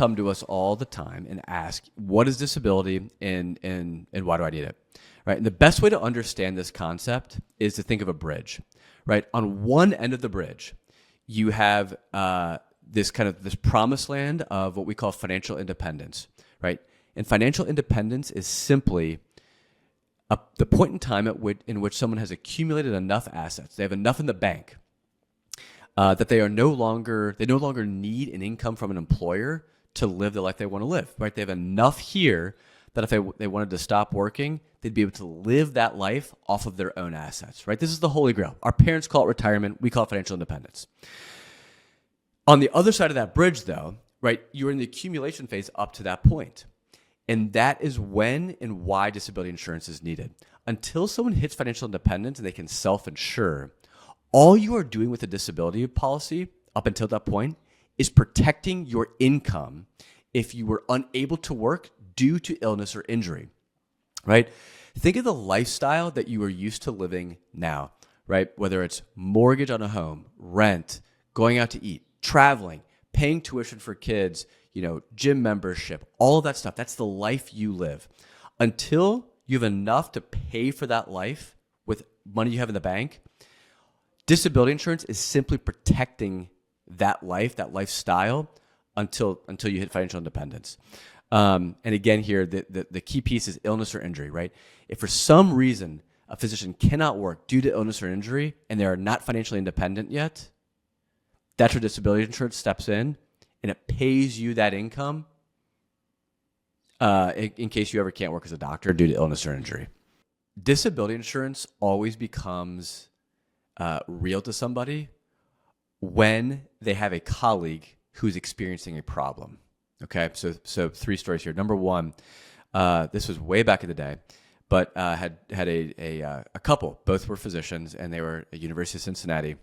come to us all the time and ask, what is disability and why do I need it? Right? And the best way to understand this concept is to think of a bridge, right? On one end of the bridge, you have this promised land of what we call financial independence, right? And financial independence is simply the point in time in which someone has accumulated enough assets, they have enough in the bank, that they no longer need an income from an employer to live the life they want to live, right? They have enough here that if they wanted to stop working, they'd be able to live that life off of their own assets, right? This is the holy grail. Our parents call it retirement. We call it financial independence. On the other side of that bridge, though, right, you're in the accumulation phase up to that point. And that is when and why disability insurance is needed. Until someone hits financial independence and they can self-insure, all you are doing with a disability policy up until that point is protecting your income if you were unable to work due to illness or injury, right? Think of the lifestyle that you are used to living now, right? Whether it's mortgage on a home, rent, going out to eat, traveling, paying tuition for kids, gym membership, all of that stuff. That's the life you live. Until you have enough to pay for that life with money you have in the bank, disability insurance is simply protecting that life, that lifestyle until you hit financial independence. And again here, the key piece is illness or injury, right? If for some reason a physician cannot work due to illness or injury and they are not financially independent yet, that's where disability insurance steps in and it pays you that income in case you ever can't work as a doctor due to illness or injury. Disability insurance always becomes real to somebody when they have a colleague who's experiencing a problem. Okay, so 3 stories here. Number one, this was way back in the day, but had a couple. Both were physicians, and they were at University of Cincinnati,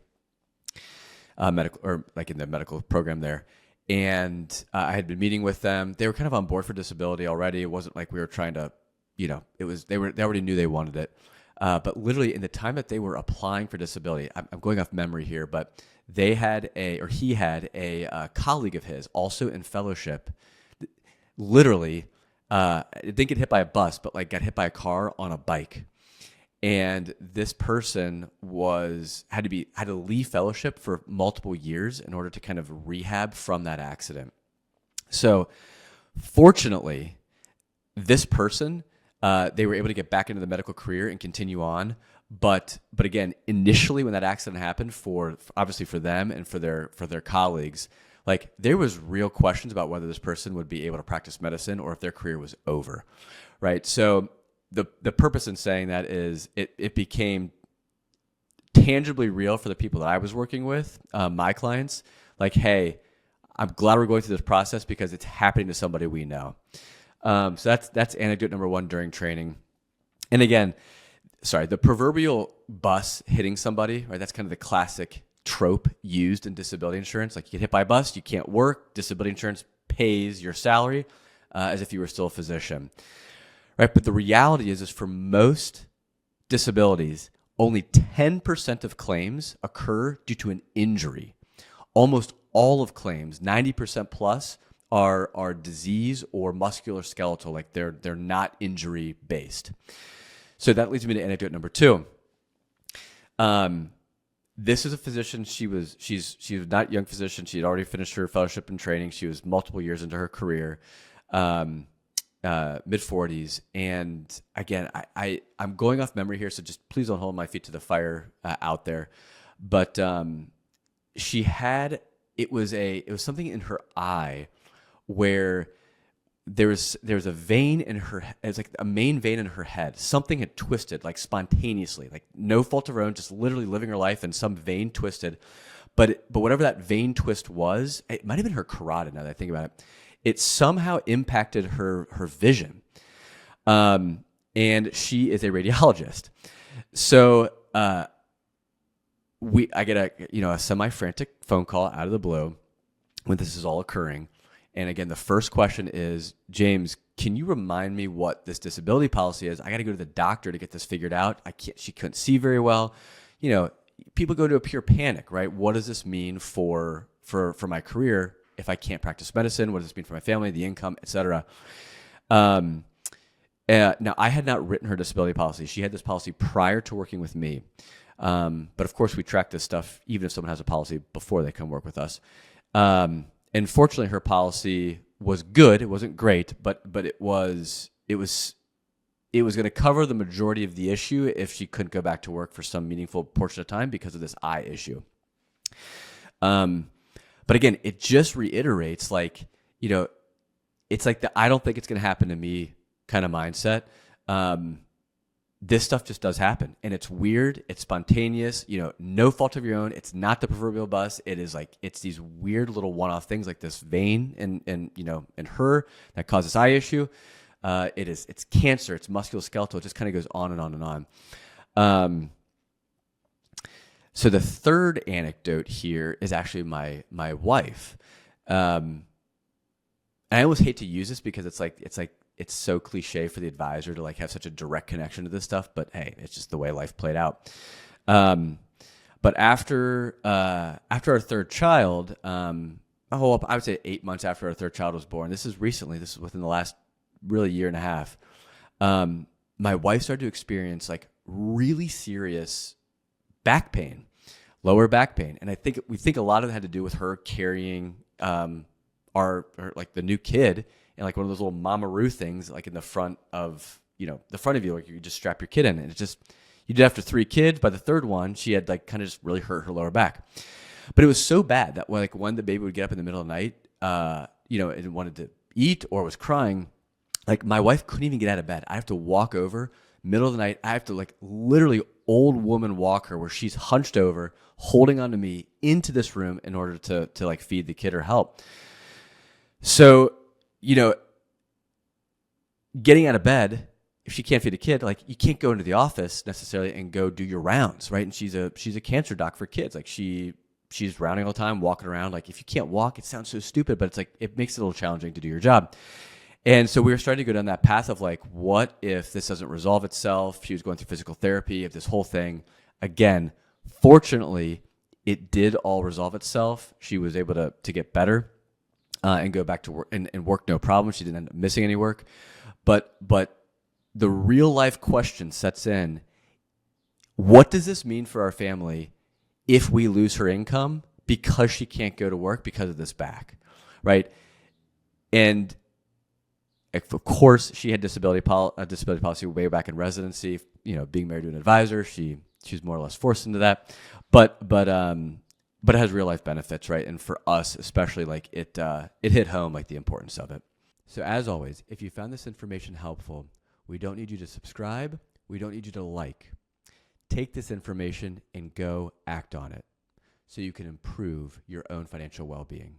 medical or like in the medical program there. And I had been meeting with them. They were kind of on board for disability already. It wasn't like we were trying to, it was they already knew they wanted it. But literally in the time that they were applying for disability, I'm going off memory here, but he had a colleague of his also in fellowship, literally, didn't get hit by a bus, but like got hit by a car on a bike. And this person had to leave fellowship for multiple years in order to kind of rehab from that accident. So fortunately, this person, they were able to get back into the medical career and continue on. But again, initially when that accident happened, obviously for them and for their colleagues, like there was real questions about whether this person would be able to practice medicine or if their career was over, right? So the purpose in saying that is it became tangibly real for the people that I was working with, my clients. Like, hey, I'm glad we're going through this process because it's happening to somebody we know. So that's anecdote number 1 during training. And again, the proverbial bus hitting somebody, right? That's kind of the classic trope used in disability insurance. Like you get hit by a bus, you can't work, disability insurance pays your salary as if you were still a physician, right? But the reality is for most disabilities, only 10% of claims occur due to an injury. Almost all of claims, 90% plus, are disease or musculoskeletal, like they're not injury based. So that leads me to anecdote number 2. This is a physician. She was not a young physician. She had already finished her fellowship and training. She was multiple years into her career, mid-40s. And again, I'm going off memory here, so just please don't hold my feet to the fire out there. But it was something in her eye where there was a vein in her, it's like a main vein in her head. Something had twisted, like spontaneously, like no fault of her own, just literally living her life, and some vein twisted. But whatever that vein twist was, it might have been her carotid. Now that I think about it, it somehow impacted her vision. And she is a radiologist, so I get a semi-frantic phone call out of the blue when this is all occurring. And again, the first question is, James, can you remind me what this disability policy is? I got to go to the doctor to get this figured out. She couldn't see very well. People go to a pure panic, right? What does this mean for my career? if I can't practice medicine, what does this mean for my family, the income, et cetera? Now, I had not written her disability policy. She had this policy prior to working with me. But of course, we track this stuff even if someone has a policy before they come work with us. And fortunately, her policy was good. It wasn't great, but it was going to cover the majority of the issue if she couldn't go back to work for some meaningful portion of time because of this eye issue. But again, it just reiterates, like, you know, it's like the I don't think it's going to happen to me kind of mindset. This stuff just does happen, and it's weird. It's spontaneous, you know, no fault of your own. It's not the proverbial bus. It is like, it's these weird little one-off things like this vein and you know, in her that causes eye issue. It's cancer. It's musculoskeletal. It just kind of goes on and on and on. So the third anecdote here is actually my wife. And I always hate to use this because it's so cliche for the advisor to like have such a direct connection to this stuff, but hey, it's just the way life played out. But after our third child, I would say 8 months after our third child was born, this is within the last really year and a half, my wife started to experience like really serious back pain, lower back pain. And we think a lot of it had to do with her carrying, our like the new kid and like one of those little Mamaroo things, like in the front of, you know, the front of you, like you just strap your kid in. And you did after 3 kids. By the third one, she had like kind of just really hurt her lower back. But it was so bad that like when the baby would get up in the middle of the night, you know, and wanted to eat or was crying, like my wife couldn't even get out of bed. I have to walk over middle of the night. I have to like literally old woman walk her where she's hunched over, holding onto me into this room in order to like feed the kid or help. So, you know, getting out of bed, if she can't feed a kid, like you can't go into the office necessarily and go do your rounds, right? And she's a cancer doc for kids. Like she's rounding all the time, walking around. Like if you can't walk, it sounds so stupid, but it's like, it makes it a little challenging to do your job. And so we were starting to go down that path of like, what if this doesn't resolve itself? She was going through physical therapy, if this whole thing, again, fortunately, it did all resolve itself. She was able to get better. And go back to work and work no problem. She didn't end up missing any work. But the real life question sets in. What does this mean for our family if we lose her income because she can't go to work because of this back, right? And of course, she had disability policy way back in residency. You know, being married to an advisor, she was more or less forced into that. But it has real life benefits, right? And for us, especially, like it hit home, like the importance of it. So as always, if you found this information helpful, we don't need you to subscribe. We don't need you to like. Take this information and go act on it so you can improve your own financial well-being.